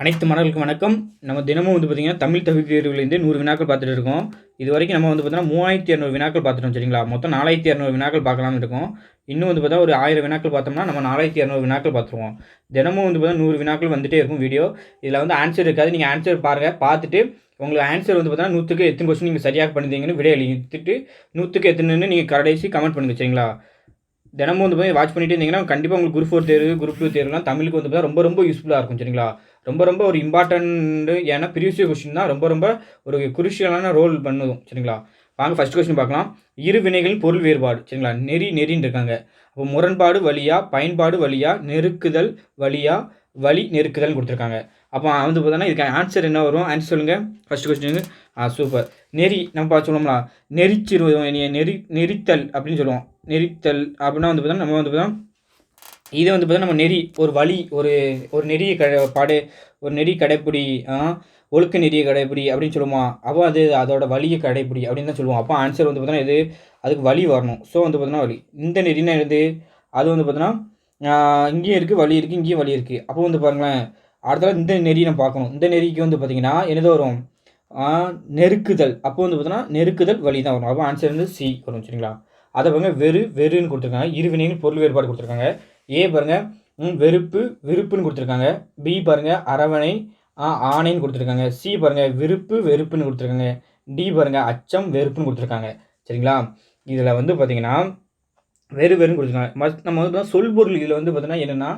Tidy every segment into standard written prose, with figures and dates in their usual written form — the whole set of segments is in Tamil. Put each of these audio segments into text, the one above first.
அனைத்து மாணவர்களுக்கும் வணக்கம். நம்ம தினமும் பார்த்தீங்கன்னா, தமிழ் தகுதி தேர்வுலேருந்து 100 வினாக்கள் பார்த்துட்டு இருக்கோம். இதுவரைக்கும் நம்ம பார்த்தீங்கன்னா, 3200 வினாக்கள் பார்த்துட்டோம் சரிங்களா? மொத்தம் 4200 வினாக்கள் பார்க்கலாம்னு இருக்கோம். இன்னும் பார்த்தா ஒரு 1000 வினாக்கள் பார்த்தோம்னா, நம்ம 4200 வினாக்கள் பார்த்துருவோம். தினமும் பார்த்தா 100 வினாக்கள் வந்துட்டே இருக்கும் வீடியோ. இதில் ஆன்சர் இருக்காது. நீங்கள் ஆன்சர் பாருங்க. பார்த்துட்டு உங்களுக்கு ஆன்சர் பார்த்தா 100க்கு எத்தனை கொஸ்டின் நீங்கள் சரியாக பண்ணியிருந்தீங்கன்னு விடை எழுதிட்டு 100க்கு எத்தனைன்னு நீங்கள் கடைசி கமெண்ட் பண்ணுங்க சரிங்களா? தினமும் போய் வாட்ச் பண்ணிட்டு இருந்தீங்கன்னா, கண்டிப்பாக உங்களுக்கு குரூப் 4 தேர்வு, குரூப் 2 தேர்வுலாம் தமிழுக்கு பார்த்தா ரொம்ப யூஸ்ஃபுல்லாக இருக்கும் சரிங்களா? ரொம்ப ஒரு இம்பார்ட்டன்ட். ஏன்னா ப்ரீவியஸ் கொஸ்டின் தான் ரொம்ப ஒரு குருஷியலான ரோல் பண்ணும் சரிங்களா? வாங்க ஃபர்ஸ்ட் கொஸ்டின் பார்க்கலாம். இரு வினைகளின் பொருள் வேறுபாடு சரிங்களா? நெறின்னு இருக்காங்க. அப்போ முரண்பாடு வழியா, பயன்பாடு வழியா, நெருக்குதல் வழியா, வழி நெருக்குதல் கொடுத்துருக்காங்க. அப்போ பார்த்தோன்னா இதுக்கு ஆன்சர் என்ன வரும்? ஆன்சர் சொல்லுங்கள். ஃபர்ஸ்ட் கொஸ்டினுக்கு சூப்பர். நெறி நம்ம சொல்லுவோம்ல, நெறித்தல் அப்படின்னு சொல்லுவோம். நெறித்தல் அப்படின்னா பார்த்தோன்னா நம்ம பார்த்தோன்னா இதை பார்த்தோன்னா நம்ம நெறி ஒரு வழி ஒரு நெறியை ஒரு நெறி கடைப்பிடி, ஒழுக்க நெறியை கடைப்பிடி அப்படின்னு சொல்லுவோம். அப்போ அதோட வழியை கடைப்பிடி அப்படின்னு தான் சொல்லுவோம். அப்போ ஆன்சர் பார்த்தோன்னா இது அதுக்கு வழி வரணும். ஸோ பார்த்தோன்னா வழி. இந்த நெறினா எது? அது பார்த்தோன்னா இங்கேயும் இருக்குது வழி இருக்குது, இங்கேயும் வழி இருக்குது. அப்போ பாருங்களேன், அடுத்தது இந்த நெறியை நம்ம பார்க்கணும். இந்த நெறிக்கு பார்த்தீங்கன்னா என்னது வரும்? நெருக்குதல். அப்போ பார்த்தோன்னா நெருக்குதல் வழி தான் வரும். அப்போ ஆன்சர் சி வரும் சரிங்களா? அதை பாருங்க வெறுன்னு கொடுத்துருக்காங்க. இரு வினைகள் பொருள் வேறுபாடு கொடுத்துருக்காங்க. ஏ பாருங்கள் விருப்புன்னு கொடுத்துருக்காங்க. பி பாருங்கள் அரவணை ஆணைன்னு கொடுத்துருக்காங்க. சி பாருங்கள் வெறுப்புன்னு கொடுத்துருக்காங்க. டி பாருங்கள் அச்சம் வெறுப்புன்னு கொடுத்துருக்காங்க சரிங்களா? இதில் பார்த்தீங்கன்னா வெறுன்னு கொடுத்துருக்காங்க. நம்ம சொல்பொருள் இதில் பார்த்தீங்கன்னா என்னென்னா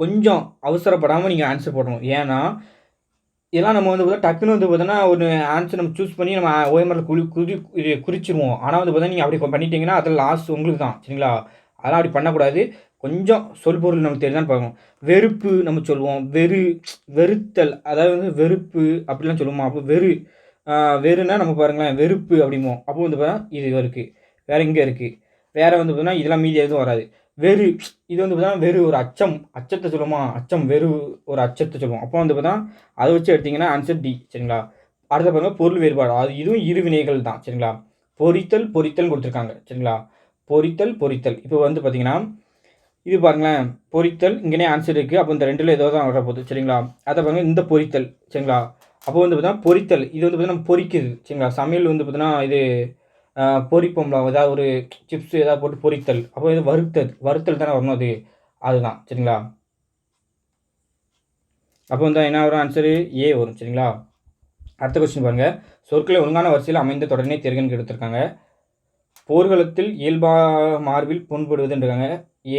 கொஞ்சம் அவசரப்படாமல் நீங்கள் ஆன்சர் போடணும். ஏன்னா இதெல்லாம் நம்ம பார்த்தா டக்குன்னு பார்த்தோன்னா ஒரு ஆன்சர் நம்ம சூஸ் பண்ணி நம்ம ஓஎம்ஆரில் குறிச்சிருவோம். ஆனால் பார்த்தா நீங்கள் அப்படி பண்ணிட்டீங்கன்னா அதில் லாஸ்ட் உங்களுக்கு தான் சரிங்களா? அதெல்லாம் அப்படி பண்ணக்கூடாது. கொஞ்சம் சொல்பொருள் நமக்கு தெரியுதான்னு பார்க்கணும். வெறுப்பு நம்ம சொல்லுவோம். வெறுத்தல், அதாவது வெறுப்பு அப்படிலாம் சொல்லுவோம். அப்போ வெறுனா நம்ம பாருங்களேன் வெறுப்பு அப்படிம்போம். அப்போ பார்த்தா இது இருக்குது, வேறு இங்கே இருக்குது, வேறு பார்த்தோன்னா இதெல்லாம் மீதி எதுவும் வராது. இது பார்த்தா வெறு ஒரு அச்சத்தை சொல்லுவோமா? ஒரு அச்சத்தை சொல்லுவோம். அப்போ பார்த்தா அதை வச்சு எடுத்திங்கன்னா ஆன்சர் டி சரிங்களா? அடுத்த பாருங்கள் பொருள் வேறுபாடு. அது இதுவும் இரு வினைகள் தான் சரிங்களா? பொரித்தல் கொடுத்துருக்காங்க சரிங்களா? பொரித்தல் இப்போ பார்த்தீங்கன்னா இது பாருங்களேன், பொரித்தல் இங்கேனே ஆன்சர் இருக்குது. அப்போ இந்த ரெண்டில் ஏதோ தான் வரப்போகுது சரிங்களா? அதை பாருங்கள் இந்த பொரித்தல் சரிங்களா? அப்போ பார்த்தா பொரித்தல் இது பார்த்தீங்கன்னா பொரிக்குது சரிங்களா? சமையல் பார்த்தீங்கன்னா இது பொரிப்போம்ல, ஏதாவது ஒரு சிப்ஸ் ஏதாவது போட்டு பொரித்தல். அப்போ இது வறுத்தல் தானே வரணும். அதுதான் சரிங்களா? அப்போ என்ன வரும்? ஆன்சரு ஏ வரும் சரிங்களா? அடுத்த கொஸ்டின் பாருங்கள். சொற்களை ஒழுங்கான வரிசையில் அமைந்த தொடர்னே தேர்கன்னு எடுத்திருக்காங்க. போர்க்களத்தில் இயல்பா மார்பில் புண்படுவதுன்றாங்க.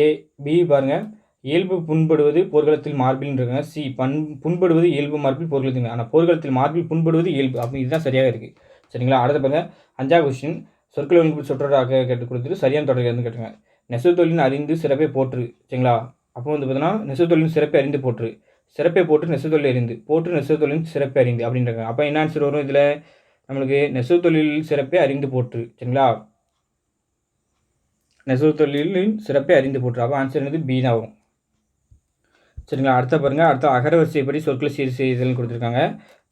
ஏ பி பாருங்கள், இயல்பு புண்படுவது போர்க்களத்தில் மார்பில்னு இருக்காங்க. சி புண்படுவது இயல்பு மார்பில் போர்க்களத்தில். ஆனால் போர்க்களத்தில் மார்பில் புண்படுவது இயல்பு. அப்போ இதுதான் சரியாக இருக்குது சரிங்களா? அடுத்த பாருங்கள் 5வது கொஸ்டின். சொற்கள் ஒழுங்கு சொற்றொடராக கேட்டு கொடுத்துட்டு சரியான தொடர் இருந்து கேட்டுங்க. நெசவுத்தொழிலின் அறிந்து சிறப்பை போற்று சரிங்களா? அப்போ பார்த்தீங்கன்னா நெசவுத்தொழிலின் சிறப்பை அறிந்து போற்று, சிறப்பை போட்டு நெசவுத்தொழில் அறிந்து, போற்று நெசவுத்தொழிலின் சிறப்பை அறிந்து அப்படின்றாங்க. அப்போ என்ன ஆன்சர் வரும்? இதில் நம்மளுக்கு நெசவுத்தொழில் சிறப்பை அறிந்து போற்று சரிங்களா? நெசவுத்தொழிலின் சிறப்பை அறிந்து போற்று. அப்போ ஆன்சர் பி தான் வரும் சரிங்களா? அடுத்த பாருங்கள். அடுத்த அகரவரிசைப்படி சொற்களை சீர் செய்தல்னு கொடுத்துருக்காங்க.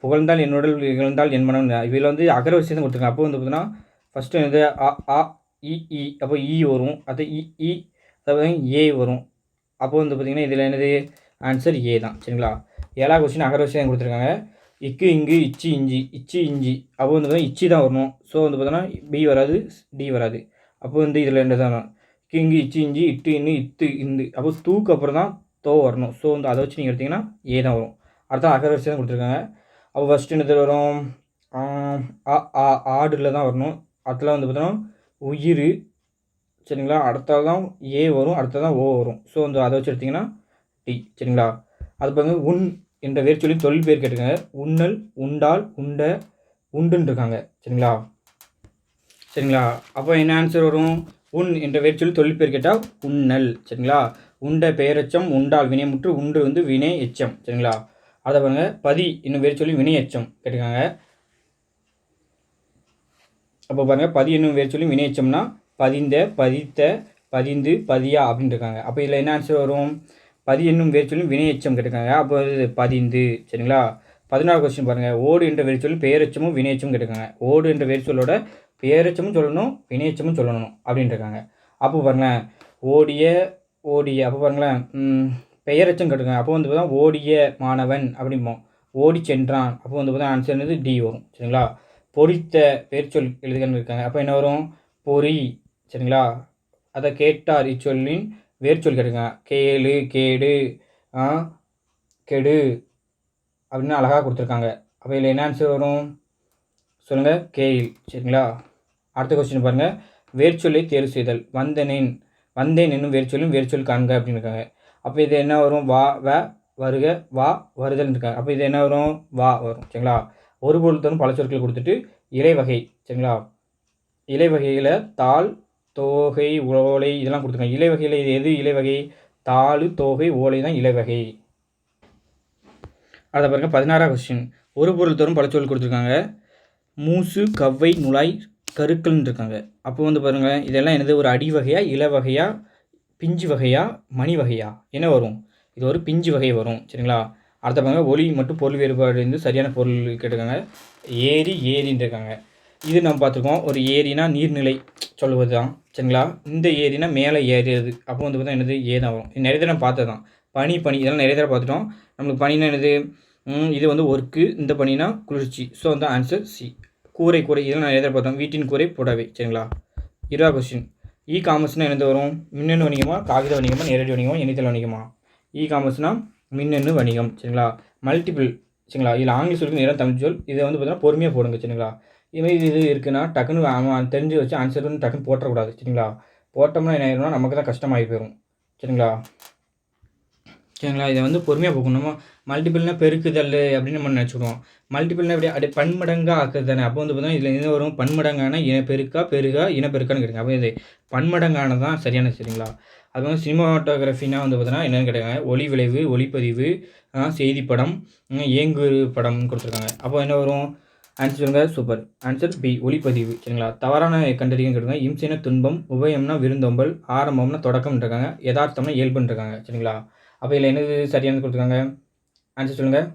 புகழ்ந்தால் என்னுடல் இகழ்ந்தால் என் மனம். இதில் அகரவரிசை தான் கொடுத்துருக்காங்க. அப்போ பார்த்தீங்கன்னா ஃபஸ்ட்டு அ இ அப்போ இ வரும். அது இ அதாவது ஏ வரும். அப்போ பார்த்தீங்கன்னா இதில் என்னது? ஆன்சர் ஏ தான் சரிங்களா? 7வது கொஸ்டின் அகரவரிசை தான் கொடுத்துருக்காங்க. இக்கு இங்கு இச்சி இஞ்சி அப்போ பார்த்தீங்கன்னா இச்சி தான் வரணும். ஸோ பார்த்தோன்னா பி வராது, டி வராது. அப்போ இதில் என்ன தான் இங்கு இச்சி இஞ்சி இட்டு இன்னு இத்து இந்து. அப்போ தூக்கு அப்புறம் தான் தோ வரணும். ஸோ அதை வச்சு நீங்கள் எடுத்திங்கன்னா ஏ தான் வரும். அடுத்த அகரவரிசை தான் கொடுத்துருக்காங்க. அப்போ ஃபஸ்ட்டு என்னது வரும்? ஆடில் தான் வரணும். அதில் பார்த்தோன்னா உயிர் சரிங்களா? அடுத்தது தான் ஏ வரும், அடுத்தது தான் ஓ வரும். ஸோ அதை வச்சு எடுத்திங்கன்னா டி சரிங்களா? அது பாருங்க உன் என்ற வேர் சொல்லி தொழில் பேர் கேட்டுருக்காங்க. உண்ணல், உண்டால், உண்ட, உண்டுன்னு இருக்காங்க சரிங்களா? அப்போ என்ன ஆன்சர் வரும்? உன் என்ற வேர் சொல்லி தொழில் பேர் கேட்டால் உண்ணல் சரிங்களா? உண்ட பெயரெச்சம், உண்டால் வினைமுற்று, உண்டு வினை எச்சம் சரிங்களா? அதை பாருங்க பதி என்னும் வேர் சொல்லி வினை எச்சம் கேட்டுருக்காங்க. அப்போ பாருங்கள் பதி என்னும் வேர் சொல்லி வினை எச்சம்னா பதிந்த, பதித்த, பதிந்து, பதியா அப்படின்னு இருக்காங்க. அப்போ இதில் என்ன ஆன்சர் வரும்? பதி என்னும் வேர் சொல்லி வினை எச்சம் கேட்டுருக்காங்க. அப்போ பதிந்து சரிங்களா? 14வது கொஸ்டின் பாருங்கள். ஓடு என்ற வேர் சொல்லி பெயரெச்சமும் வினையச்சமும் கேட்டுருக்காங்க. ஓடு என்ற வேர் சொல்லோட பெயரெச்சமும் சொல்லணும், வினையச்சமும் சொல்லணும் அப்படின்னு இருக்காங்க. அப்போ பாருங்களேன் ஓடிய அப்போ பாருங்களேன் பெயரெச்சம் கேட்டுருக்காங்க. அப்போ பார்த்தா ஓடிய மாணவன் அப்படிம்போம். ஓடி சென்றான். அப்போ வந்து பார்த்தீங்கன்னா ஆன்சர் என்னது டி வரும். சரிங்களா? பொறித்த வேர்ச்சொல் எழுதுகன்னு இருக்காங்க. அப்போ என்ன வரும்? பொறி. சரிங்களா? அதை கேட்டார் இச்சொல்லின் வேர்ச்சொல் கேட்டுருக்காங்க. கேளு, கேடு, கெடு அப்படின்னு அழகாக கொடுத்துருக்காங்க. அப்போ இதில் என்ன ஆன்சர் வரும் சொல்லுங்கள்? கேள். சரிங்களா? அடுத்த கொஸ்டின் பாருங்கள். வேர்ச்சொல்லை தேர்வு செய்தல். வந்தேன் என்னும் வேர்ச்சொல்லும் வேர்ச்சொல் காண்க அப்படின்னு இருக்காங்க. அப்போ இது என்ன வரும்? வா, வ, வருக, வா, வருதல் இருக்காங்க. அப்போ இது என்ன வரும்? வா வரும். சரிங்களா? ஒரு பொருள் தரும் பல சொற்கள் கொடுத்துட்டு இலை வகை. சரிங்களா? இலை வகையில் தாள், தோகை, ஓலை இதெல்லாம் கொடுத்துருக்காங்க. இலை வகையில் இது எது இலை வகை? தாள், தோகை, ஓலை தான் இலை வகை. அதை பாருங்கள். 16ஆம் கொஸ்டின். ஒரு பொருள் தரும் பல சொல் கொடுத்துருக்காங்க. மூசு, கவ்வை, நுழாய், கருக்கள்னு இருக்காங்க. அப்போ வந்து பாருங்கள், இதெல்லாம் என்னது? ஒரு அடி வகையா, இலை வகையா, பிஞ்சு வகையா, மணி வகையா? என்ன வரும்? இது ஒரு பிஞ்சு வகை வரும். சரிங்களா? அடுத்த பாருங்க. ஒலி மற்றும் பொருள் வேறுபாடு இருந்து சரியான பொருள் கேட்டிருக்காங்க. ஏரி, ஏரின்னு இருக்காங்க. இது நம்ம பார்த்துருக்கோம். ஒரு ஏரினா நீர்நிலை சொல்லுவது தான். சரிங்களா? இந்த ஏரினா மேலே ஏறியது. அப்போ வந்து பார்த்தா என்னது? ஏ தான் வரும். இது நிறைய தடவை பார்த்தது தான். பனி இதெல்லாம் நிறைய தடவை பார்த்துட்டோம். நம்மளுக்கு பனினா என்னது? இது வந்து ஒர்க்கு, இந்த பனினா குளிர்ச்சி. ஸோ வந்து ஆன்சர் சி. கூரை இதெல்லாம் நிறைய தடவை பார்த்தோம். வீட்டின் கூரை புடவை. சரிங்களா? 20 கொஸ்டின். இ காமர்ஸ்னால் என்னது வரும்? மின்னணு வணிகமா, காகித வணிகமா, நேரடி வணிகமா, இணையதள வணிகமா? இ காமர்ஸ்னால் மின்னணு வணிகம். சரிங்களா? மல்டிபிள். சரிங்களா? இதில் ஆங்கில சொல்லுக்கு நேரம் தமிழ் சொல். இதை வந்து பார்த்தீங்கன்னா பொறுமையாக போடுங்க. சரிங்களா? இதுமாதிரி இது இருக்குன்னா டக்குன்னு தெரிஞ்சு வச்சு ஆன்சர் வந்து டக்குன்னு போட்டக்கூடாது. சரிங்களா? போட்டோம்னா என்ன ஆயிரும்னா நமக்கு தான் கஷ்டமாகி போயிடும். சரிங்களா? இதை வந்து பொறுமையாக போகணும். நம்ம மல்டிபிள்னா பெருக்குதல் அப்படின்னு நம்ம நினச்சிடுவோம். மல்டிபிள்னா எப்படி? அப்படியே பன்மடங்காக ஆக்குது தானே. அப்போ வந்து பார்த்தீங்கன்னா இதில் என்ன வரும்? பன்மடங்கான பெருகா இனப்பெருக்கான்னு கேட்டுங்க. அப்போ இது பன்மடங்கானது தான் சரியான. சரிங்களா? அது வந்து சினிமாட்டோகிராஃபினா வந்து பார்த்தீங்கன்னா என்னென்னு கேட்டாங்க. ஒளி விளைவு, ஒளிப்பதிவு, செய்திப்படம், இயங்கு படம்னு கொடுத்துருக்காங்க. அப்போ என்ன வரும்? ஆன்சர் சொல்லுங்கள். சூப்பர். ஆன்சர் பி, ஒளிப்பதிவு. சரிங்களா? தவறான கண்டறியும் கேட்டுங்க. இம்சைனா துன்பம், உபயம்னா விருந்தோம்பல், ஆரம்பம்னா தொடக்கம்னு இருக்காங்க, யதார்த்தம்னா இயல்புன்னு இருக்காங்க. சரிங்களா? அப்போ இதில் என்னது சரியானது கொடுத்துருக்காங்க? ஆன்சர் சொல்லுங்கள்.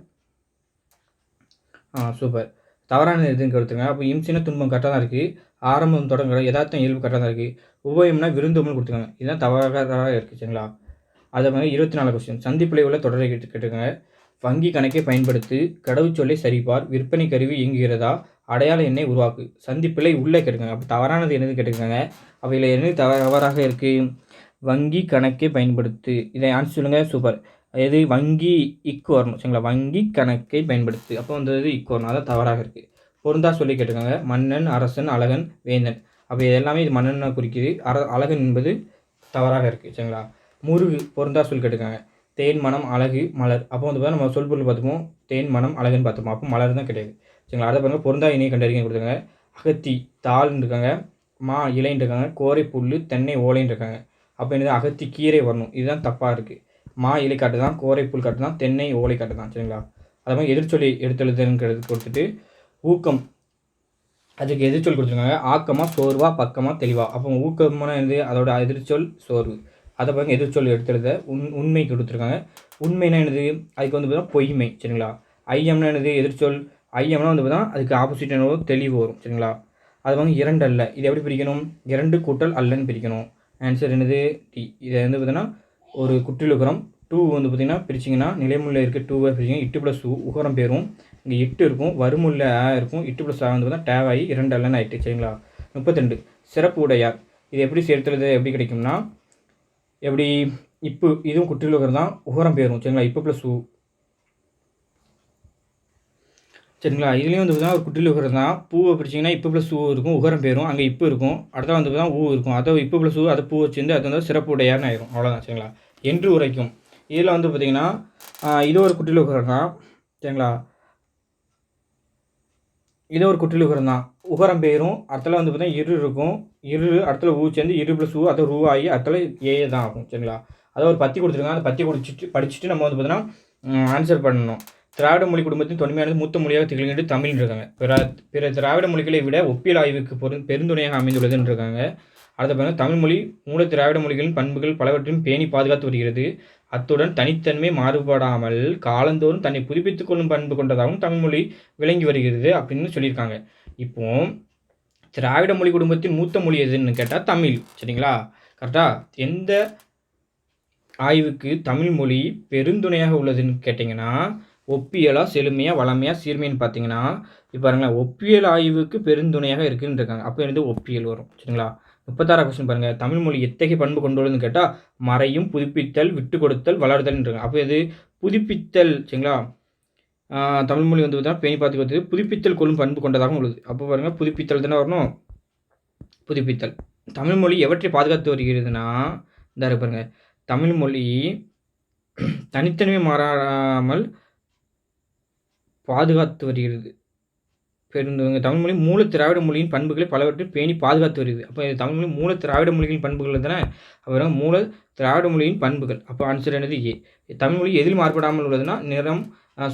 சூப்பர். தவறான இதுன்னு கொடுத்துருங்க. அப்போ இம்சைனா துன்பம் கரெக்டாக தான் இருக்குது. ஆரம்பம் தொடங்க, யதார்த்தம் இயல்பு கரெக்டாக தான் இருக்குது. உபயம்னா விருந்தோம்பல் கொடுத்துருக்காங்க. இதுதான் தவறாக இருக்குது. சரிங்களா? அதை மாதிரி 24 கொஸ்டின். சந்திப்பிலை உள்ள தொடரை கேட்டுருக்காங்க. வங்கி கணக்கை பயன்படுத்தி கடவுச்சொல்லை சரிபார், விற்பனை கருவி இயங்குகிறதா, அடையாள எண்ணை உருவாக்கு. சந்திப்பிலை உள்ளே கேட்டுருக்காங்க. அப்போ தவறானது என்னது கேட்டுருக்காங்க. அப்போ இதில் என்னது தவறாக இருக்குது? வங்கி கணக்கை பயன்படுத்து. இதை ஆன்சர் சொல்லுங்கள். சூப்பர். எது? வங்கி இக்கு வரணும். சரிங்களா? வங்கி கணக்கை பயன்படுத்து. அப்போ வந்து இக்கு வரணும். அதான் தவறாக இருக்குது. பொருந்தா சொல்லி கேட்டிருக்காங்க. மன்னன், அரசன், அழகன், வேந்தன். அப்போ இது எல்லாமே இது மன்னனை குறிக்குது. அழகன் என்பது தவறாக இருக்குது. சரிங்களா? முருகு பொருந்தா சொல்லி கேட்டிருக்காங்க. தேன், மனம், அழகு, மலர். அப்போ வந்து பார்த்தா நம்ம சொல் பொருள் பார்த்துப்போம். தேன், மனம், அழகுன்னு பார்த்துப்போம். அப்போ மலர் தான் கிடையாது. சரிங்களா? அதை பாருங்கள். பொருந்தா இணையை கண்டறிக்கை கொடுத்துருக்காங்க. அகத்தி தாள்னு இருக்காங்க, மா இலைன்னு இருக்காங்க, கோரை புல், தென்னை ஓலைன்னு இருக்காங்க. அப்போ என்னது? அகத்தி கீரை வரணும். இதுதான் தப்பாக இருக்குது. மா இலை காட்டு தான், கோரை புல் காட்டு தான், தென்னை ஓலை காட்டு தான். சரிங்களா? அது மாதிரி எதிர்ச்சொல்லி எடுத்தெழுதுங்கிறது கொடுத்துட்டு ஊக்கம், அதுக்கு எதிர்ச்சொல் கொடுத்துருக்காங்க. ஆக்கமாக, சோர்வா, பக்கமாக, தெளிவா. அப்போ ஊக்கமான என்னது? அதோட எதிர்ச்சொல் சோர்வு. அதை பாருங்க. எதிர்ச்சொல் எடுத்தெழுத உண்மை கொடுத்துருக்காங்க. உண்மைனா என்னது? அதுக்கு வந்து பார்த்தா பொய்மை. சரிங்களா? ஐயம்னா என்னது? எதிர்ச்சொல். ஐயம்னா வந்து பார்த்தா அதுக்கு ஆப்போசிட் என்ன? தெளிவு வரும். சரிங்களா? அது வந்து 2 அல்ல. இது எப்படி பிரிக்கணும்? 2 கூட்டல் அல்லன்னு பிரிக்கணும். ஆன்சர் என்னது? டி. இதை வந்து பார்த்தீங்கன்னா ஒரு குற்றிலுகரம் 2 வந்து பார்த்திங்கன்னா பிரிச்சிங்கன்னா நிலைமுள்ள இருக்க 2 பிரிச்சிங்க. 8 + ஊ உகரம் பேரும். இங்கே 8 இருக்கும், வருமுள்ள இருக்கும். 8 + ஆ வந்து பார்த்தா டேவாகி 2 அல்லன்னு ஆகிட்டு. சரிங்களா? 32 சிறப்பு உடையார். இது எப்படி சேர்த்துறது? எப்படி கிடைக்கும்னா எப்படி? இப்போ இதுவும் குற்றிலுகரம் தான், உகரம் பேரும். சரிங்களா? இப்போ + ஊ. சரிங்களா? இதுலேயும் வந்து பார்த்தீங்கன்னா ஒரு குற்றிலுகரம் தான். பூவை பிரிச்சிங்கன்னா இப்போ + ஊ இருக்கும், உகரம் பேரும். அங்கே இப்போ இருக்கும், அடுத்த வந்து பார்த்தா ஊ இருக்கும். அதை இப்போ + ஊ, அதை பூ வச்சுருந்து அது வந்து சிறப்பு உடையார்னு ஆயிரும். அவ்வளோதான். சரிங்களா? என்று உரைக்கும். இதில் வந்து பார்த்திங்கன்னா இது ஒரு குற்றிலுகரம் தான். சரிங்களா? இது ஒரு குற்றிலுகரம் தான். உகரம் பேரும். அடுத்தல வந்து பார்த்தீங்கன்னா இரு இருக்கும். இரு அடுத்தல ஊ சேர்ந்து இரு + ஊ, அது ரூ ஆகி அடுத்தல ஏ தான் ஆகும். சரிங்களா? அதை ஒரு பத்தி கொடுத்துருக்காங்க. அந்த பத்தி படிச்சுட்டு நம்ம வந்து பார்த்தீங்கன்னா ஆன்சர் பண்ணணும். திராவிட மொழி குடும்பத்தின் தொன்மையானது மூத்த மொழியாக திகழ்கின்ற தமிழ்னு இருக்காங்க. பிற திராவிட மொழிகளை விட ஒப்பியல் ஆய்வுக்கு பெருந்துணையாக அமைந்துள்ளதுன்னு இருக்காங்க. அடுத்த பாருங்கள். தமிழ் மொழி மூல திராவிட மொழிகளின் பண்புகள் பலவற்றையும் பேணி பாதுகாத்து வருகிறது. அத்துடன் தனித்தன்மை மாறுபடாமல் காலந்தோறும் தன்னை புதுப்பித்துக் கொள்ளும் பண்பு கொண்டதாகவும் தமிழ்மொழி விளங்கி வருகிறது அப்படின்னு சொல்லியிருக்காங்க. இப்போ திராவிட மொழி குடும்பத்தின் மூத்த மொழி எதுன்னு கேட்டால் தமிழ். சரிங்களா? கரெக்டாக? எந்த ஆய்வுக்கு தமிழ் மொழி பெருந்துணையாக உள்ளதுன்னு கேட்டிங்கன்னா ஒப்பியலா செழுமையா வளமையா சீர்மைன்னு பார்த்தீங்கன்னா இப்போ பாருங்களேன் ஒப்பியல் ஆய்வுக்கு பெருந்துணையாக இருக்குன்னு இருக்காங்க. அப்போ வந்து ஒப்பியல் வரும். சரிங்களா? 36 கொஸ்டின் பாருங்க. தமிழ் மொழி எத்தகைய பண்பு கொண்டுள்ளதுன்னு கேட்டால் மறையும் புதுப்பித்தல் விட்டு கொடுத்தல் வளர்தல்ன்றாங்க. அப்போ இது புதுப்பித்தல். சரிங்களா? தமிழ் மொழி வந்து பார்த்தீங்கன்னா பேணி பாதுகாத்து புதுப்பித்தல் கொள்ளும் பண்பு கொண்டதாக உள்ளது. அப்போ பாருங்க புதுப்பித்தல் தானே வரணும். புதுப்பித்தல். தமிழ் மொழி எவற்றை பாதுகாத்து வருகிறதுனா இந்த பாருங்க தமிழ் மொழி தனித்தன்மை மாறாமல் பாதுகாத்து வருகிறது. பெருந்தவங்க தமிழ் மொழி மூல திராவிட மொழியின் பண்புகளை பலவற்றை பேணி பாதுகாத்து வருகிறது. அப்போ தமிழ் மொழி மூல திராவிட மொழியின் பண்புகள் தானே. அப்புறம் மூல திராவிட மொழியின் பண்புகள். அப்போ ஆன்சர் என்னது ஏ. தமிழ் மொழி எதில் மாறுபடாமல் உள்ளதுன்னா நிறம்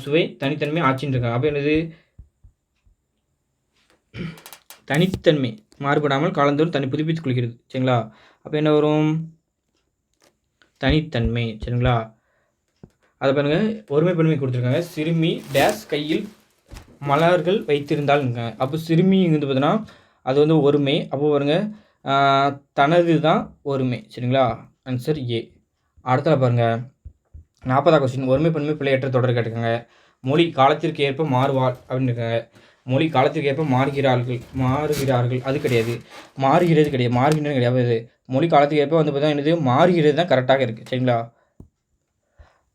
சுவை தனித்தன்மை ஆட்சின்னு இருக்காங்க. அப்போ என்னது தனித்தன்மை மாறுபடாமல் காலந்தோறும் தன்னை புதுப்பித்துக் கொள்கிறது. சரிங்களா? அப்போ என்ன வரும் தனித்தன்மை. சரிங்களா? அதை பாருங்க ஒருமைப்பன்மை கொடுத்துருக்காங்க. சிறுமி டேஸ் கையில் மலர்கள் வைத்திருந்தாலுங்க. அப்போ சிறுமி வந்து பார்த்தீங்கன்னா அது வந்து ஒருமை. அப்போ பாருங்க தனது தான் ஒருமை. சரிங்களா? Answer A. அடுத்தது பாருங்க 40ஆம் கொஸ்டின் ஒருமைப்பன்மை பிழையற்ற தொடர் கேட்டிருக்காங்க. மொழி காலத்திற்கு ஏற்ப மாறுவாள் அப்படின்னு இருக்காங்க. மொழி காலத்திற்கு ஏற்ப மாறுகிறார்கள் அது கிடையாது. மாறுகிறது கிடையாது. மாறுகின்றது கிடையாது. மொழி காலத்துக்கு ஏற்ப வந்து பார்த்தா என்னது மாறுகிறது தான் கரெக்டாக இருக்குது. சரிங்களா?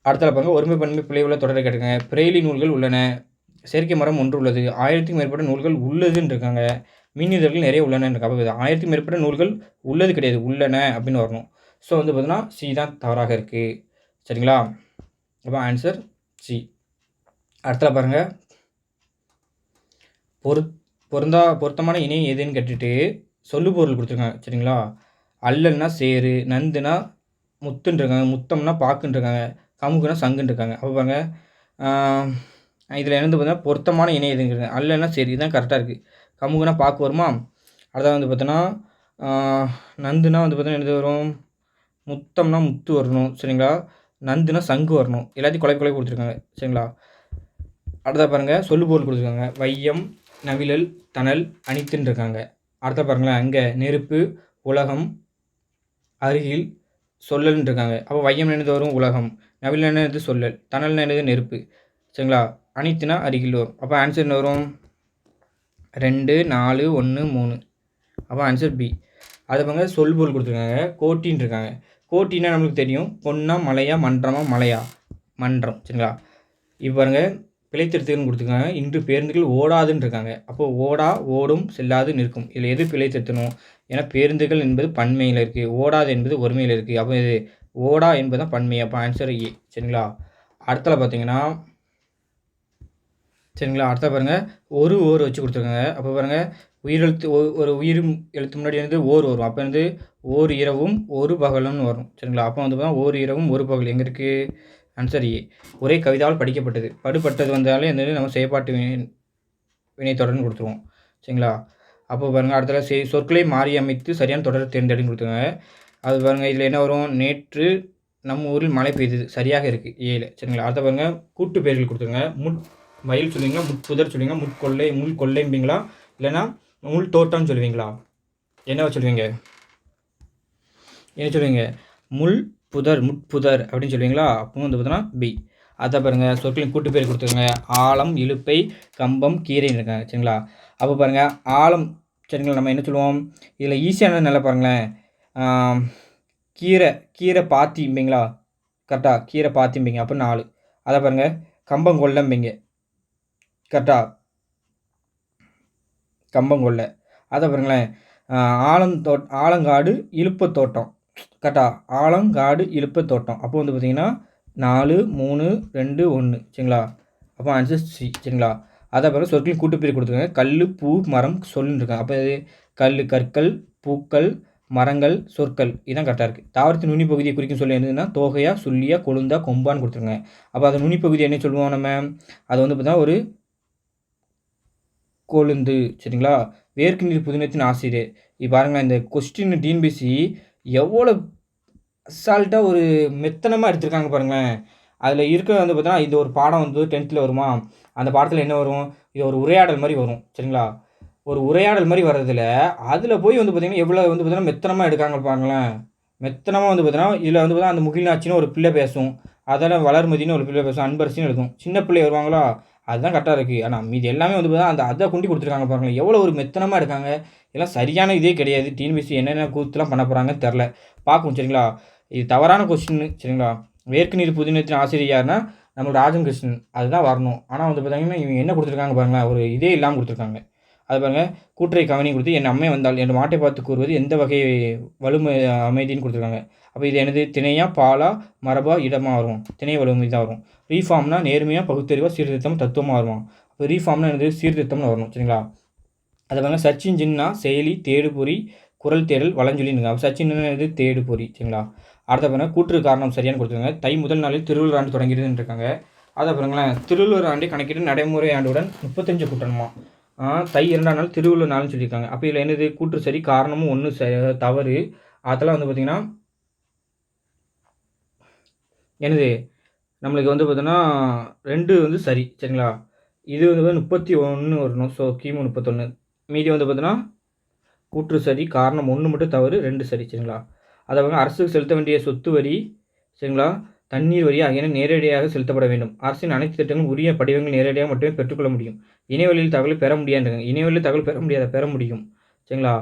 அடுத்தது பாருங்க ஒருமைப்பன்மை பிழை உள்ள தொடரை கேட்டிருக்காங்க. பிரெய்லி நூல்கள் உள்ளன. செயற்கை மரம் ஒன்று உள்ளது. 1000க்கும் மேற்பட்ட நூல்கள் உள்ளதுன்னு இருக்காங்க. மின்னிதழ்கள் நிறைய உள்ளன இருக்காங்க. அப்போ 1000க்கும் மேற்பட்ட நூல்கள் உள்ளது கிடையாது உள்ளன அப்படின்னு வரணும். ஸோ வந்து பார்த்தீங்கன்னா சி தான் தவறாக இருக்குது. சரிங்களா? அப்போ ஆன்சர் சி. அடுத்தது பாருங்கள் பொருத்தமான இணையம் எதுன்னு கேட்டுட்டு சொல்லுபொருள் கொடுத்துருக்காங்க. சரிங்களா? அல்லல்னா சேரு, நந்துனா முத்துன்னு இருக்காங்க, முத்தம்னா பாக்குன்னு இருக்காங்க, கமுகுனா சங்குன்னு இருக்காங்க. அப்போ பாருங்க இதில் வந்து பார்த்தீங்கன்னா பொருத்தமான இணை எதுங்கிறது அல்லல்னா சரி இதுதான் கரெக்டாக இருக்குது. கமுகுனா பாக்கு வருமா. அடுத்தது வந்து பார்த்தோன்னா நந்துனா வந்து பார்த்தீங்கன்னா என்னது வரும் முத்தம்னா முத்து வரணும். சரிங்களா? நந்துனா சங்கு வரணும். எல்லாத்தையும் கொலை கொடுத்துருக்காங்க. சரிங்களா? அடுத்த பாருங்கள் சொல்லுபொருள் கொடுத்துருக்காங்க. வையம் நவிழல் தணல் அணித்துன்னு இருக்காங்க. அடுத்த பாருங்களேன் அங்கே நெருப்பு உலகம் அருகில் சொல்லல்னு இருக்காங்க. அப்போ வையம் என்னது வரும் உலகம், நவிழல் என்னது சொல்லல், தணல் என்னது நெருப்பு. சரிங்களா? அணித்துனா அருகில் வரும். அப்போ ஆன்சர் என்ன வரும் 2 4 1 3. அப்போ ஆன்சர் பி. அது பாருங்க சொல்பொருள் கொடுத்துருக்காங்க. கோட்டின்னு இருக்காங்க. கோட்டின்னா நம்மளுக்கு தெரியும் பொன்னா மலையா மன்றமா மலையா மன்றம். சரிங்களா? இப்போ பாருங்க பிழைத்திருத்துன்னு கொடுத்துருக்காங்க. இன்று பேருந்துகள் ஓடாதுன்னு இருக்காங்க. அப்போது ஓடா ஓடும் செல்லாது நிற்கும். இதில் எது பிழைத்திருத்தணும்? ஏன்னா பேருந்துகள் என்பது பன்மையில் இருக்குது, ஓடாது என்பது ஒருமையில் இருக்குது. அப்போ இது ஓடா என்பது தான் பன்மை. அப்போ ஆன்சர் ஏ. சரிங்களா? அடுத்தல பார்த்தீங்கன்னா சரிங்களா அடுத்த பாருங்கள் ஒரு ஓர் வச்சு கொடுத்துருக்காங்க. அப்போ பாருங்கள் உயிரெழுத்து ஒரு உயிர் எழுத்து முன்னாடி வந்து ஓர் வரும். அப்போ வந்து ஓர் இரவும் ஒரு பகலும்னு வரும். சரிங்களா? அப்போ வந்து பார்த்தா ஓர் இரவும் ஒரு பகல் எங்கே இருக்குது? Answer A. ஒரே கவிதாவில் படிக்கப்பட்டது. படுபட்டது வந்தாலே இந்த நம்ம செயற்பாட்டு வினை தொடர்னு கொடுத்துருவோம். சரிங்களா? அப்போ பாருங்கள் அடுத்த சொற்களை மாறி அமைத்து சரியான தொடரை தேர்ந்தெடுன்னு கொடுத்துருக்காங்க. அது பாருங்கள் இதில் என்ன வரும் நேற்று நம்ம ஊரில் மழை பெய்தது சரியாக இருக்குது ஏழு. சரிங்களா? அடுத்த பாருங்கள் கூட்டு பெயர்கள் கொடுத்துருங்க. மயில் சொல்லுவீங்களா, முட்புதர் சொல்லுவீங்களா, முள் கொள்ளைம்பிங்களா, இல்லைன்னா முள் தோட்டம்னு சொல்லுவீங்களா? என்ன சொல்லுவீங்க? என்ன சொல்லுவீங்க? முட்புதர் அப்படின்னு சொல்லுவீங்களா? அப்போ வந்து பார்த்தோன்னா பி. அதை பாருங்கள் சொற்களின் கூட்டு பேர் கொடுத்துருங்க. ஆலம் இழுப்பை கம்பம் கீரைன்னு இருக்காங்க. சரிங்களா? அப்போ பாருங்கள் ஆலம். சரிங்களா? நம்ம என்ன சொல்லுவோம் இதில் ஈஸியானது நல்லா பாருங்களேன். கீரை பாத்திம்பிங்களா? கரெக்டாக கீரை பாத்திம்பிங்க. அப்போ 4. அதை பாருங்கள் கம்பங்கொல்லம்பிங்க. கரெக்டா? கம்பங்கொல்லை. அதை பாருங்களேன் ஆலங்காடு இழுப்ப தோட்டம். கரெக்டா? ஆலங்காடு இழுப்ப தோட்டம். அப்போ வந்து பார்த்தீங்கன்னா 4 3 2 1. சரிங்களா? அப்போ ஆன்சர் சி. சரிங்களா? அதை பாருங்கள் சொற்களின் கூட்டுப்பேர் கொடுத்துருக்காங்க. கல் பூ மரம் சொல்லுன்னு இருக்காங்க. அப்போ இது கல் கற்கள் பூக்கள் மரங்கள் சொற்கள் இதுதான் கரெக்டாக இருக்குது. தாவரத்தின் நுனி பகுதியை குறிக்கும் சொல்லி என்னதுன்னா தோகையா சுள்ளியா கொழுந்தா கொம்பான்னு கொடுத்துருங்க. அப்போ அது நுனி பகுதி என்ன சொல்லுவோம் நம்ம? அது வந்து பார்த்தா ஒரு கொழுந்து. சரிங்களா? வேர்க்கு நீர் புதினத்தின் ஆசிரியர். இப்போ பாருங்களேன் இந்த கொஸ்டின் டிஎன்பிசி எவ்வளோ அசால்ட்டாக ஒரு மெத்தனமாக எடுத்திருக்காங்க பாருங்களேன். அதில் இருக்கிற வந்து பார்த்தீங்கன்னா இது ஒரு பாடம் வந்து 10th வருமா, அந்த பாடத்தில் என்ன வரும் இது ஒரு உரையாடல் மாதிரி வரும். சரிங்களா? ஒரு உரையாடல் மாதிரி வர்றதில் அதில் போய் வந்து பார்த்திங்கன்னா எவ்வளோ வந்து பார்த்தீங்கன்னா மெத்தனமாக எடுக்காங்க பாருங்களேன். மெத்தனமாக வந்து பார்த்தீங்கன்னா இதில் வந்து பார்த்தீங்கன்னா அந்த முகில்நாச்சின்னு ஒரு பிள்ளை பேசும். அதெல்லாம் வளர்மதின்னு ஒரு பிள்ளை பேசும், அன்பரசின்னு எழுதும். சின்ன பிள்ளை வருவாங்களா, அதுதான் கரெக்டாக இருக்குது. ஆனால் மீதி எல்லாமே வந்து பார்த்தா அந்த அதை கொண்டு கொடுத்துருக்காங்க பாருங்களேன், எவ்வளோ ஒரு மெத்தனமாக இருக்காங்க. இதெல்லாம் சரியான இதே கிடையாது. டிஎன்பிஎஸ்சி என்னென்ன கூத்துலாம் பண்ண போகிறாங்கன்னு தெரில, பார்க்கும். சரிங்களா, இது தவறான கொஸ்டின். சரிங்களா, வேர்க்கு நீர் புதினத்தின் ஆசிரியர் யாருன்னா நம்ம ராஜம் கிருஷ்ணன், அதுதான் வரணும். ஆனால் வந்து பார்த்தீங்கன்னா இவங்க என்ன கொடுத்துருக்காங்க பாருங்களேன், ஒரு இதே இல்லாமல் கொடுத்துருக்காங்க. அது பாருங்கள், கூட்டுரை கவனி கொடுத்து என் அம்மை வந்தால் என் மாட்டை பார்த்து கூறுவது எந்த வகை வலுமை அமைதின்னு கொடுத்துருக்காங்க. அப்போ இது எனது திணையா பாலா மரபா இடமா வரும், திணை வலுமை தான் வரும். ரீஃபார்ம்னா நேர்மையாக பகுத்தறிவாக சீர்திருத்தம் தத்துவமாக வரும். அப்போ ரீஃபார்ம்னா எனது சீர்திருத்தம்னு வரணும். சரிங்களா, அதை பாருங்கள், சர்ச் இன்ஜின்னா செயலி தேடுபொறி குரல் தேடல் வளஞ்சொல்லிங்க. அப்போ சர்ச் இன்ஜின் எனது தேடுபொறி. சரிங்களா, அடுத்த பாருங்கள், கூற்று காரணம் சரியான கொடுத்துருக்காங்க. தை முதல் நாளில் திருவள்ளுவர் ஆண்டு தொடங்கிடுதுன்னு இருக்காங்க. அதை பாருங்களேன், திருவள்ளுவர் ஆண்டை கணக்கிட்டு நடைமுறை ஆண்டுடன் 35 கூட்டணுமா. தை 2ஆம் நாள் திருவள்ளுவர் நாள்னு சொல்லியிருக்காங்க. அப்போ இதில் என்னது கூற்று சரி, காரணமும் 1 தவறு. அதெல்லாம் வந்து பார்த்திங்கன்னா என்னது நம்மளுக்கு வந்து பார்த்தோன்னா 2 வந்து சரி. சரிங்களா, இது வந்து 31 வரணும். ஸோ கிமு 31. மீதி வந்து பார்த்தோன்னா கூற்று சரி, காரணம் 1 மட்டும் தவறு, 2 சரி. சரிங்களா, அதை வந்து அரசுக்கு செலுத்த வேண்டிய சொத்து வரி, சரிங்களா, தண்ணீர் வரி ஆகியன நேரடியாக செலுத்தப்பட வேண்டும். அரசின் அனைத்து திட்டங்களும் உரிய படிவங்கள் நேரடியாக மட்டுமே பெற்றுக்கொள்ள முடியும். இணையவழியில் தகவலை பெற முடியாதுங்க. இணையவழியில் தகவல் பெற முடியாத, பெற முடியும். சரிங்களா,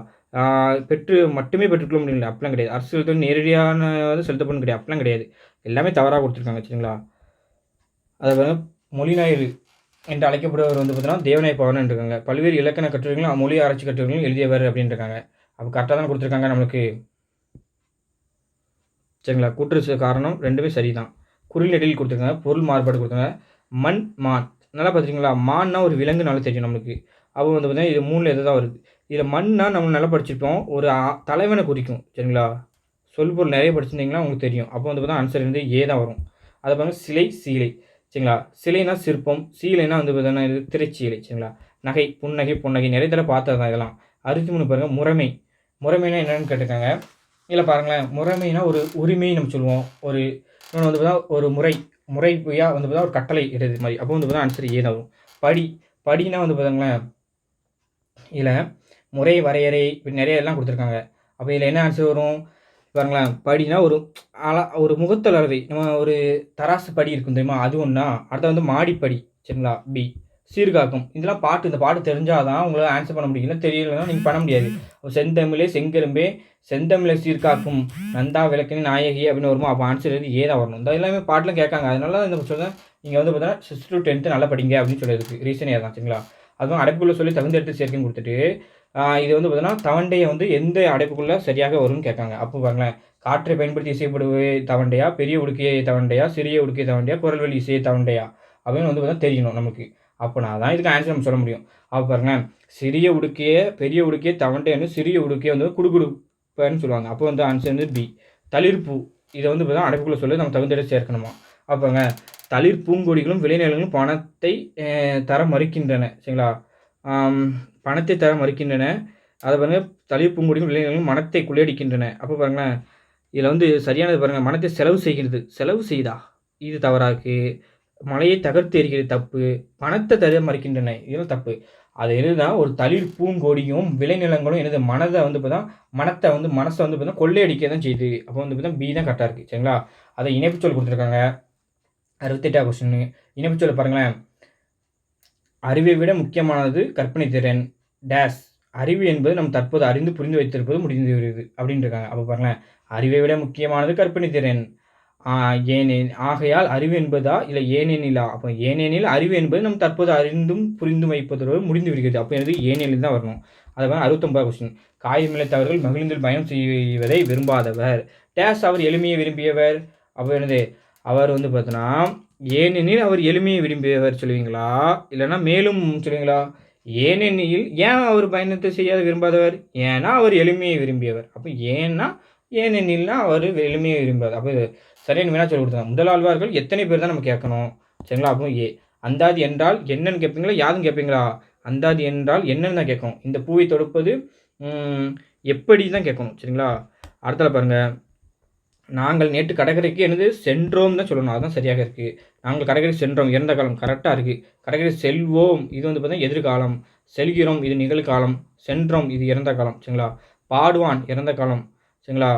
மட்டுமே பெற்றுக்கொள்ள முடியல, அப்படிலாம் கிடையாது. அரசு செலுத்த நேரடியான செலுத்தப்படும் கிடையாது, அப்படிலாம் கிடையாது. எல்லாமே தவறாக கொடுத்துருக்காங்க. சரிங்களா, அதை வந்து மொழிநாயர் என்று அழைக்கப்படுவர் வந்து பார்த்தீங்கன்னா தேவநாய பவன் இருக்காங்க. பல்வேறு இலக்கண கட்டுரைகளும் மொழி ஆராய்ச்சி கட்டுரைகளும் எழுதியவர் அப்படின்னு இருக்காங்க. அப்போ கரெக்டாக தான் கொடுத்துருக்காங்க நம்மளுக்கு. சரிங்களா, கூற்று காரணம் 2மே சரி தான். குறில் நெடில் கொடுத்துருக்காங்க, பொருள் மாறுபாடு கொடுத்துருக்காங்க. மண் மான் நல்லா பார்த்துருக்கீங்களா, மான்னா ஒரு விலங்கு நல்லா தெரியும் நம்மளுக்கு. அப்போ வந்து பார்த்தீங்கன்னா இது 3ல் எது தான் வருது. இதில் மண்ணா நம்ம நல்லா படிச்சிருப்போம், ஒரு தலைவனை குறிக்கும். சரிங்களா, சொல் பொருள் நிறைய படிச்சிருந்தீங்கன்னா உங்களுக்கு தெரியும். அப்போ வந்து பார்த்தா ஆன்சர் வந்து ஏ தான் வரும். அதை பாருங்கள், சிலை சீலை. சரிங்களா, சிலைனா சிற்பம், சீலைனா வந்து பார்த்தீங்கன்னா இது திரைச்சீலை. சரிங்களா, நகை புன்னகை பொன்னகை நிறைய தடவை பார்த்தது தான் இதெல்லாம். 63 பாருங்கள், முறைமை. முறைமைனா என்னென்னு கேட்டிருக்காங்க. இதில் பாருங்களேன், முறைமைனா ஒரு உரிமை நம்ம சொல்லுவோம். ஒரு இன்னொன்று வந்து பார்த்தா ஒரு முறையாக வந்து பார்த்தா ஒரு கட்டளை இடுறது மாதிரி. அப்போ வந்து பார்த்தா ஆன்சர் ஏ தான் வரும். படினா வந்து பார்த்தாங்களேன், இதில் முறை வரையறை இப்படி நிறைய எல்லாம் கொடுத்துருக்காங்க. அப்போ இதில் என்ன ஆன்சர் வரும் பாருங்களேன். படினா ஒரு முகத்தல் அளவை, நம்ம ஒரு தராசு படி இருக்கும் தெரியுமா, அது ஒன்றா. அடுத்த வந்து மாடிப்படி. சரிங்களா, பி. சீர்காக்கும், இதெல்லாம் பாட்டு, இந்த பாட்டு தெரிஞ்சால் தான் உங்களால் ஆன்சர் பண்ண முடியும், இல்லை தெரியலன்னா நீங்கள் பண்ண முடியாது. செந்தமிழே செங்கரும்பே செந்தமிழை சீர்காக்கும் நந்தா விளக்கினி நாயகி அப்படின்னு வருமா. அப்போ ஆன்சர் வந்து ஏ தான் வரணும். இந்த எல்லாமே பாட்டெலாம் கேட்காங்க, அதனால இந்த சொல்லுங்கள் நீங்கள் வந்து பார்த்தீங்கன்னா 6th to 10th நல்லா படிங்க அப்படின்னு சொல்லியிருக்கு. ரீசனே தான். சரிங்களா, அதுவும் அடைப்புக்குள்ளே சொல்லி தகுந்த இடத்து சேர்க்கைன்னு கொடுத்துட்டு இது வந்து பார்த்தீங்கன்னா தவண்டையை வந்து எந்த அடைப்புக்குள்ளே சரியாக வரும்னு கேட்காங்க. அப்போ பாருங்களேன், காற்றை பயன்படுத்தி இசைப்படுவே தவண்டையா, பெரிய உடுக்கையை தவண்டையா, சிறிய உடுக்கை தவண்டையா, குரல்வெளி இசையை தவண்டையா அப்படின்னு வந்து பார்த்தா தெரியணும் நமக்கு. அப்போ நான் தான் இதுக்கு ஆன்சர் நம்ம சொல்ல முடியும். அப்போ பாருங்களேன், சிறிய உடுக்கையை பெரிய உடுக்கையை தவண்டைன்னு, சிறிய உடுக்கையை வந்து குடுகுடுப்பன்னு சொல்லுவாங்க. அப்போ வந்து ஆன்சர் வந்து பி. தளிர்ப்பூ, இதை வந்து பார்த்தா அடைப்புக்குள்ளே சொல்லி நம்ம தகுந்த இடத்தை சேர்க்கணுமா. அப்போங்க தளிர் பூங்கொடிகளும் விளைநிலங்களும் பணத்தை தர மறுக்கின்றன. சரிங்களா, பணத்தை தர மறுக்கின்றன. அதை பாருங்கள், தளிர் பூங்கொடிகளும் விளைநிலங்களும் மனத்தை கொள்ளையடிக்கின்றன. அப்போ பாருங்களேன், இதில் வந்து சரியானது பாருங்கள், மனத்தை செலவு செய்கிறது. செலவு செய்தா, இது தவறாக்கு. மலையை தகர்த்து எறிகிறது தப்பு. பணத்தை தர மறுக்கின்றன, இதெல்லாம் தப்பு. அது என்னதுதான், ஒரு தளிர் பூங்கொடியும் விளைநிலங்களும் எனது மனதை வந்து பார்த்தா மனசை வந்து பார்த்தா கொள்ளையடிக்க தான் செய்யுது. அப்போ வந்து பார்த்தா பி தான் கரெக்டாக இருக்குது. சரிங்களா, அதை இணைப்புச்சொல் கொடுத்துருக்காங்க. 68ஆவது கொஸ்டின் இணைப்புச்சொல் பாருங்களேன். அறிவை விட முக்கியமானது கற்பனை திறன் டேஸ். அறிவு என்பது நம்ம தற்போது அறிந்து புரிந்து வைத்திருப்பது முடிந்து வருது அப்படின்னு இருக்காங்க. அப்போ பாருங்களேன், அறிவை விட முக்கியமானது கற்பனை திறன். ஏனெனில் ஆகையால் அறிவு என்பதா இல்லை ஏனெனிலா. அப்போ ஏனெனில் அறிவு என்பது நம்ம தற்போது அறிந்தும் புரிந்து வைப்பதோடு முடிந்து விடுகிறது. அப்போ எனது ஏனெனில் தான் வரணும். அதை 69ஆவது கொஸ்டின் காயமிழைத்தவர்கள் மகிழ்ந்தில் பயணம் செய்வதை விரும்பாதவர் டேஸ். அவர் எளிமையை விரும்பியவர். அப்போ என்னது, அவர் வந்து பார்த்தோன்னா ஏனெனில் அவர் எளிமையை விரும்பியவர் சொல்லுவீங்களா, இல்லைன்னா மேலும் சொல்லுவீங்களா. ஏனெனில் ஏன் அவர் பயணத்தை செய்யாத விரும்பாதவர், ஏன்னா அவர் எளிமையை விரும்பியவர். அப்போ ஏனெனில்னா அவர் எளிமையை விரும்பாது. அப்போ சரியான வேணா சொல்லி கொடுத்தாங்க. முதலாழ்வார்கள் எத்தனை பேர் தான் நம்ம கேட்கணும். சரிங்களா, அப்போ அந்தாதி என்றால் என்னன்னு கேட்பீங்களா, யாதுன்னு கேட்பீங்களா. அந்தாதி என்றால் என்னன்னு தான் கேட்கணும். இந்த பூவை தொடுப்பது எப்படி தான் கேட்கணும். சரிங்களா, அடுத்தல பாருங்கள், நாங்கள் நேற்று கடற்கரைக்கு என்னது சென்றோம் தான் சொல்லணும், அதுதான் சரியாக இருக்குது. நாங்கள் கடற்கரை சென்றோம் இறந்த காலம் கரெக்டாக இருக்குது. கடற்கரை செல்வோம் இது வந்து பார்த்தீங்கன்னா எதிர்காலம். செல்கிறோம் இது நிகழ்காலம். சென்றோம் இது இறந்த காலம். சரிங்களா, பாடுவான் இறந்த காலம். சரிங்களா,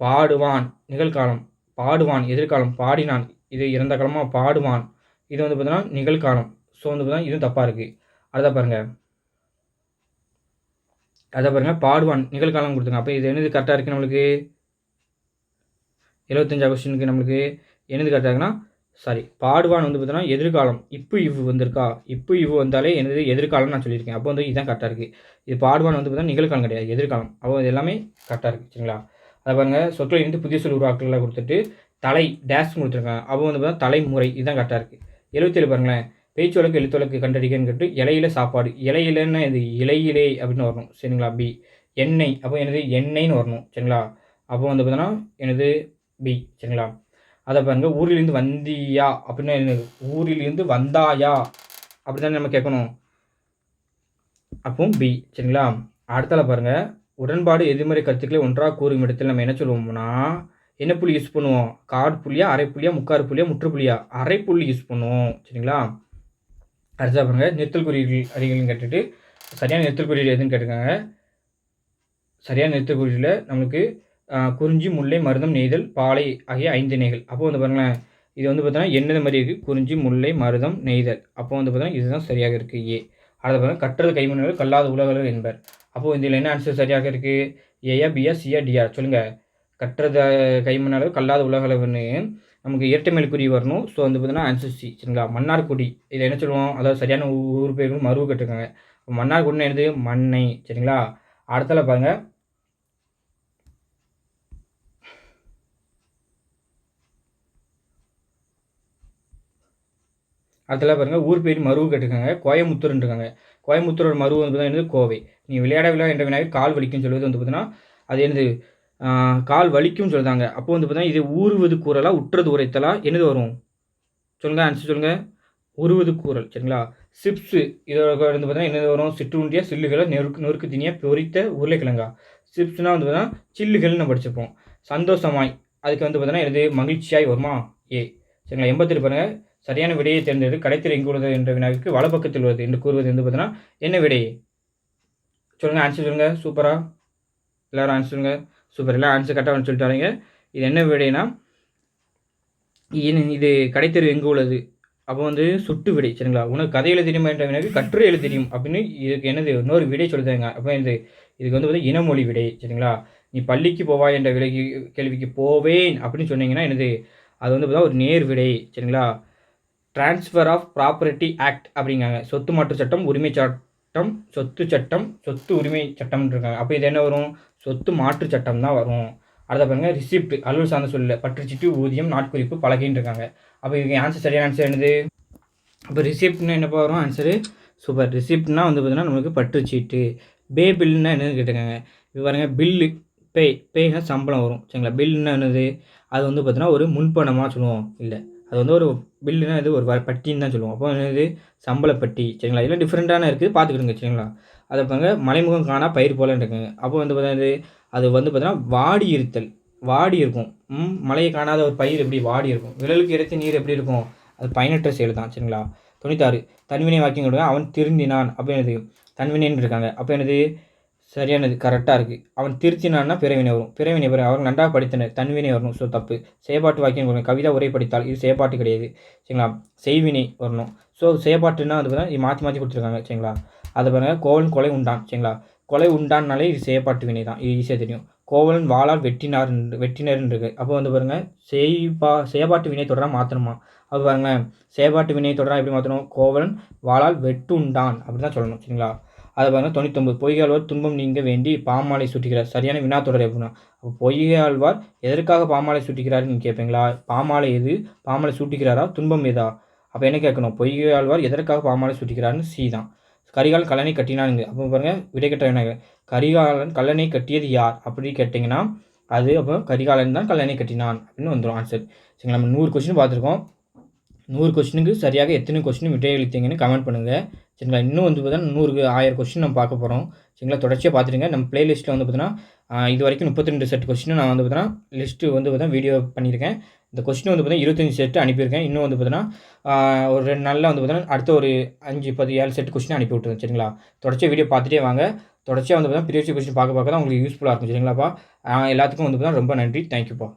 பாடுவான் நிகழ்காலம். பாடுவான் எதிர்காலம். பாடினான் இது இறந்த காலமாக பாடுவான், இது வந்து பார்த்தீங்கன்னா நிகழ்காலம். ஸோ வந்து பார்த்தீங்கன்னா இதுவும் தப்பாக இருக்குது. அதை பாருங்கள் பாடுவான் நிகழ்காலம் கொடுத்துங்க. அப்போ இது என்னது கரெக்டாக இருக்குது நம்மளுக்கு? 75 கொஸ்டினுக்கு நம்மளுக்கு என்னது கரெக்டாக இருக்குன்னா பாடுவான் வந்து பார்த்தீங்கன்னா எதிர்காலம். இப்போ இவ்வு வந்திருக்கா? இப்போ இவ்வு வந்தாலே என்னது எதிர்காலம் நான் சொல்லியிருக்கேன். அப்போ வந்து இதுதான் கரெக்டாக இருக்குது. இது பாடுவான் வந்து பார்த்தீங்கன்னா நிகழ்காலம் கிடையாது, எதிர்காலம். அப்போ இது எல்லாமே கரெக்டாக இருக்குது. சரிங்களா? அதை பாருங்கள் சொற்களை வந்து புதிய சொல் உருவாக்கலாம் கொடுத்துட்டு தலை டேஷ் கொடுத்துருக்காங்க. அப்போ வந்து பார்த்தீங்கன்னா தலைமுறை இதுதான் கரெக்டாக இருக்குது. 77 பாருங்களேன், பேச்சுவழக்கு எழுத்துவழக்கு கண்டடிக்கன்னு கேட்டு இலையில சாப்பாடு. இலையிலன்னா இது இலையிலே அப்படின்னு வரணும். சரிங்களா? பி. எண்ணெய், அப்போ எனது எண்ணெய்ன்னு வரணும். சரிங்களா? அப்போ வந்து பார்த்தீங்கன்னா எனது பி. சரிங்களா? அதை பாருங்கள் ஊரிலிருந்து வந்தியா அப்படின்னா என்னது? ஊரிலிருந்து வந்தாயா அப்படி தானே நம்ம கேட்கணும். அப்போ பி. சரிங்களா? அடுத்தால பாருங்கள் உடன்பாடு எதிர்மறை கருத்துக்களை ஒன்றாக கூறும் இடத்தில் நம்ம என்ன சொல்லுவோம்னா என்ன புள்ளி யூஸ் பண்ணுவோம்? காடு புள்ளியா, அரை புள்ளியா, முக்காறு புள்ளியா, முற்றுப்புள்ளியா? அரை புள்ளி யூஸ் பண்ணுவோம். சரிங்களா? அடுத்தா பாருங்கள் நிறுத்தல் குறியீடுகள் அறிகள்னு கேட்டுட்டு சரியான நிறுத்தல் குறியீடு எதுன்னு கேட்டுருக்காங்க. சரியான நிறுத்தல் குறியீடில் நம்மளுக்கு குறிஞ்சி, முல்லை, மருதம், நெய்தல், பாலை ஆகிய 5 இணைகள். அப்போ வந்து பாருங்களேன் இது வந்து பார்த்தீங்கன்னா என்னது மாதிரி இருக்குது? குறிஞ்சி, முல்லை, மருதம், நெய்தல். அப்போ வந்து பார்த்தீங்கன்னா இதுதான் சரியாக இருக்குது. ஏ. அடுத்த பாருங்கள் கற்றது கைமணர்கள் கல்லாத உலகர்கள் என்பர். அப்போது இதில் என்ன ஆன்சர் சரியாக இருக்குது? ஏயா, பியா, சியா, டிஆர் சொல்லுங்கள். கற்றது கைமணர்கள் கல்லாத உலகளவுன்னு நமக்கு இரட்டைமேல் குறி வரணும். ஸோ வந்து பார்த்தீங்கன்னா ஆன்சர் சி. சரிங்களா? மன்னார்குடி இதில் என்ன சொல்லுவோம்? அதாவது சரியான ஊர் பேர்கள் மருவு கேட்டிருக்காங்க. மன்னார்குடின்னு என்னது? மண்ணை. சரிங்களா? அடுத்தால பாருங்கள் அடுத்தலாம் பாருங்கள் ஊர் பேர் மருவு கேட்டிருக்காங்க. கோயமுத்தூர்ன்றாங்க. கோயமுத்தூரோட மருவு வந்து பார்த்தீங்கன்னா கோவை. நீ விளையாட என்ற வினாவில் கால் வலிக்கும்னு சொல்லுவது வந்து பார்த்தீங்கன்னா அது என்னது? கால் வலிக்கும்னு சொல்லுதாங்க. அப்போ வந்து பார்த்தீங்கன்னா இது ஊறுவது கூறலா உற்றது உரைத்தலா என்னது வரும்? சொல்லுங்கள், ஆன்சர் சொல்லுங்கள். உருவது கூறல். சரிங்களா? சிப்ஸு இதோட வந்து பார்த்தீங்கன்னா என்னது வரும்? சிற்றுண்டியா, சில்லுகளை, நொறுக்கு தினியாக பொரித்த உருளைக்கிழங்கா. சிப்ஸ்னால் வந்து பார்த்தீங்கன்னா சில்லுகள்னு நம்ம படிச்சிருப்போம். சந்தோஷமாய் அதுக்கு வந்து பார்த்தீங்கன்னா என்னது? மகிழ்ச்சியாய் வருமா? ஏ. சரிங்களா? 87 பாருங்கள் சரியான விடையை தேர்ந்தெடு கடைத்தல் எங்கு உள்ளது என்ற வினாவுக்கு வலப்பக்கத்தில் உள்ளது என்று கூறுவது வந்து பார்த்தீங்கன்னா என்ன விடை? சொல்லுங்கள், ஆன்சர் சொல்லுங்கள். சூப்பராக எல்லோரும் ஆன்சர் சொல்லுங்கள். சூப்பர், எல்லாம் ஆன்சர் கரெக்டாக சொல்லிட்டு வரீங்க. இது என்ன விடைனா இது கடைத்தெரு எங்கு உள்ளது? அப்போ வந்து சுட்டு விடை. சரிங்களா? உனக்கு கதை எழுத தெரியுமா என்ற வினாவுக்கு கட்டுரை எழுத தெரியும் அப்படின்னு இதுக்கு என்னது இன்னொரு விடை சொல்லுதாங்க. அப்போ என்னது? இதுக்கு வந்து பார்த்தீங்கன்னா இனமொழி விடை. சரிங்களா? நீ பள்ளிக்கு போவாய் என்ற கேள்விக்கு போவேன் அப்படின்னு சொன்னீங்கன்னா என்னது? அது வந்து பார்த்தா ஒரு நேர் விடை. சரிங்களா? ட்ரான்ஸ்ஃபர் ஆஃப் ப்ராப்பர்ட்டி ஆக்ட் அப்படிங்காங்க. சொத்து மாற்று சட்டம், உரிமை சட்டம், சொத்து சட்டம், சொத்து உரிமை சட்டம்னு இருக்காங்க. அப்போ இது என்ன வரும்? சொத்து மாற்று சட்டம் தான் வரும். அடுத்த பாருங்க ரிசிப்ட் அலுவல் சார்ந்த சொல்ல பற்றுச்சீட்டு, ஊதியம், நாட்குறிப்பு, பலகைன்னு இருக்காங்க. அப்போ இதுக்கு ஆன்சர் சரியான ஆன்சர் என்னது? அப்போ ரிசிப்ட்னா என்னப்பா வரும் ஆன்சரு? சூப்பர். ரிசிப்ட்னா வந்து பார்த்தீங்கன்னா நம்மளுக்கு பற்றுச்சீட்டு. பே பில்லுன்னா என்னன்னு கேட்டுருக்காங்க. இப்போ பாருங்கள் பில்லு பேனா சம்பளம் வரும். சரிங்களா? பில்லுன்னா என்னது? அது வந்து பார்த்தீங்கன்னா ஒரு முன்பணமாக சொல்லுவோம். இல்லை, அது வந்து ஒரு பில்லுனா இது ஒரு பட்டின்னு தான் சொல்லுவோம். அப்போ என்னது? சம்பளப்பட்டி. சரிங்களா? இதெல்லாம் டிஃப்ரெண்ட்டான இருக்குது, பார்த்துக்கிடுங்க. சரிங்களா? அதை பாருங்க மலைமுகம் காணா பயிர் போலன்னு இருக்குங்க. அப்போ வந்து பார்த்தீங்கன்னா அது வந்து பார்த்தீங்கன்னா வாடி இருத்தல். வாடி இருக்கும். மழையை காணாத ஒரு பயிர் எப்படி வாடி இருக்கும்? விரலுக்கு இறைத்த நீர் எப்படி இருக்கும்? அது பயனற்ற செயல் தான். சரிங்களா? 96 தன்வினை வாக்கியம் கொடுங்க. அவன் திருந்தினான். அப்போ என்னது? தன்வினைன்னு இருக்காங்க. அப்போ என்னது? சரியானது, கரெக்டாக இருக்குது. அவன் திருத்தினான்னா பிறவினை வரும். பிறவினை வரும். அவர்கள் நன்றாக படித்தனர். தன்வினை வரணும். ஸோ தப்பு. செயற்பாட்டு வாக்கியம் வரணும். கவிதா உரை படித்தால் இது செயற்பாட்டு கிடையாது. சரிங்களா? செய்வினை வரணும். ஸோ செயற்பாட்டுன்னா அது பார்த்தா இது மாற்றி கொடுத்துருக்காங்க. சரிங்களா? அதை பாருங்கள் கோவலன் கொலை உண்டான். சரிங்களா? கொலை உண்டான்னாலே இது செயற்பாட்டு வினை தான். இது ஈஸியாக தெரியும். கோவலன் வாளால் வெட்டினர்ன்னு இருக்குது. அப்போ வந்து பாருங்கள் செயற்பாட்டு வினை தொடராக மாற்றணுமா? அப்போ பாருங்களேன் செயற்பாட்டு வினை தொடராக எப்படி மாற்றணும்? கோவலன் வாளால் வெட்டுண்டான் அப்படி தான் சொல்லணும். சரிங்களா? அதை பாருங்கள் 99 பொய்யாழ்வார் துன்பம் நீங்க வேண்டி பாமாலை சுட்டுகிறார். சரியான வினா தொடர் எப்படின்னா அப்போ பொய்யாழ்வார் எதற்காக பாமாலை சுட்டுகிறாருன்னு நீங்கள் கேட்பீங்களா? பாமாலை எது? பாமாலை சுட்டுகிறாரா? துன்பம் எதா? அப்போ என்ன கேட்கணும்? பொய்யாழ்வார் எதற்காக பாமாலை சுட்டுகிறாருன்னு சி தான். கரிகாலன் கல்லணை கட்டினானுங்க. அப்போ பாருங்கள் விடை கட்ட வினாங்க. கரிகாலன் கல்லணை கட்டியது யார் அப்படி கேட்டிங்கன்னா அது அப்போ கரிகாலன் தான் கல்லணை கட்டினான் அப்படின்னு வந்துடும் ஆன்சர். சரிங்களா? நம்ம 100 கொஸ்டின் பார்த்துருக்கோம். 100 கொஸ்டினுக்கு சரியாக எத்தனை கொஸ்டின் விடை அளித்தீங்கன்னு கமெண்ட் பண்ணுங்கள். சரிங்களா? இன்னும் வந்து பார்த்தீங்கன்னா 1000 கொஸ்டின் நம்ம பார்க்க போகிறோம். சரிங்களா? தொடர்ச்சியாக பார்த்துருங்க. நம்ம ப்ளேலிஸ்ட்டில் வந்து பார்த்தீங்கன்னா இது வரைக்கும் 32 செட் கொஸ்டின் நான் வந்து பார்த்தீங்கன்னா லிஸ்ட்டு வந்து பார்த்தீங்கன்னா வீடியோ பண்ணியிருக்கேன். இந்த கொஸ்டின் வந்து பார்த்தீங்கன்னா 25 செட்டு அனுப்பியிருக்கேன். இன்னும் வந்து பார்த்தீங்கன்னா ஒரு 2 நாளில் வந்து பார்த்தீங்கன்னா அடுத்த ஒரு 5, 10, 7 செட் கொஸ்டின் அனுப்பி விட்டுருங்க. சரிங்களா? தொடர்ச்சியாக வீடியோ பார்த்துட்டே வாங்க. தொடர்ச்சியாக வந்து பார்த்தீங்கன்னா ப்ரீவியஸ் கொஸ்டின் பார்க்க தான் உங்களுக்கு யூஸ்ஃபுல்லாக இருக்கும். சரிங்களாப்பா? எல்லாத்துக்கும் வந்து பார்த்தீங்கன்னா ரொம்ப நன்றி. தேங்க்யூப்பா.